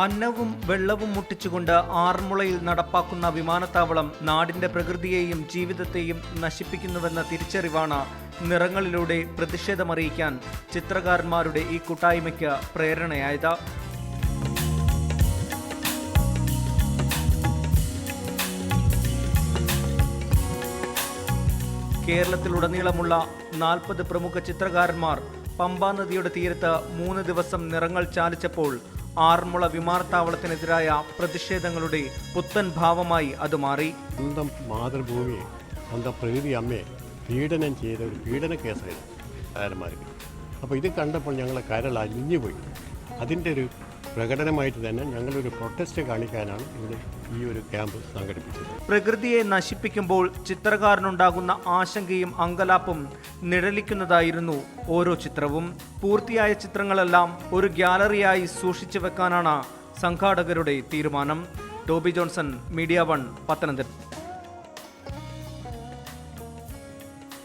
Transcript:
അന്നവും വെള്ളവും മുട്ടിച്ചുകൊണ്ട് ആറന്മുളയിൽ നടപ്പാക്കുന്ന വിമാനത്താവളം നാടിന്റെ പ്രകൃതിയെയും ജീവിതത്തെയും നശിപ്പിക്കുന്നുവെന്ന തിരിച്ചറിവാണ് നിറങ്ങളിലൂടെ പ്രതിഷേധമറിയിക്കാൻ ചിത്രകാരന്മാരുടെ ഈ കൂട്ടായ്മയ്ക്ക് പ്രേരണയായത്. കേരളത്തിലുടനീളമുള്ള 40 പ്രമുഖ ചിത്രകാരന്മാർ പമ്പാ നദിയുടെ തീരത്ത് 3 ദിവസം നിറങ്ങൾ ചാലിച്ചപ്പോൾ ആറന്മുള വിമാനത്താവളത്തിനെതിരായ പ്രതിഷേധങ്ങളുടെ പുത്തൻ ഭാവമായി അത് മാറി. സ്വന്തം മാതൃഭൂമിയെ, സ്വന്തം പ്രകൃതി അമ്മയെ പീഡനം ചെയ്ത ഒരു പീഡന കേസായിരുന്നു കാരന്മാർക്ക്. അപ്പോൾ ഇത് കണ്ടപ്പോൾ ഞങ്ങളെ കരൾ അലിഞ്ഞുപോയി. അതിൻ്റെ ഒരു പ്രകടനമായിട്ട് തന്നെ ഞങ്ങളൊരു പ്രൊട്ടസ്റ്റ് കാണിക്കാനാണ് ഇവിടെ ഈ ഒരു ക്യാമ്പ് സംഘടിപ്പിച്ചത്. പ്രകൃതിയെ നശിപ്പിക്കുമ്പോൾ ചിത്രകാരനുണ്ടാകുന്ന ആശങ്കയും അങ്കലാപ്പും നിഴലിക്കുന്നതായിരുന്നു ഓരോ ചിത്രവും. പൂർത്തിയായ ചിത്രങ്ങളെല്ലാം ഒരു ഗ്യാലറിയായി സൂക്ഷിച്ചു വെക്കാനാണ് സംഘാടകരുടെ തീരുമാനം. Toby Johnson, media 1, Pathanamthitta.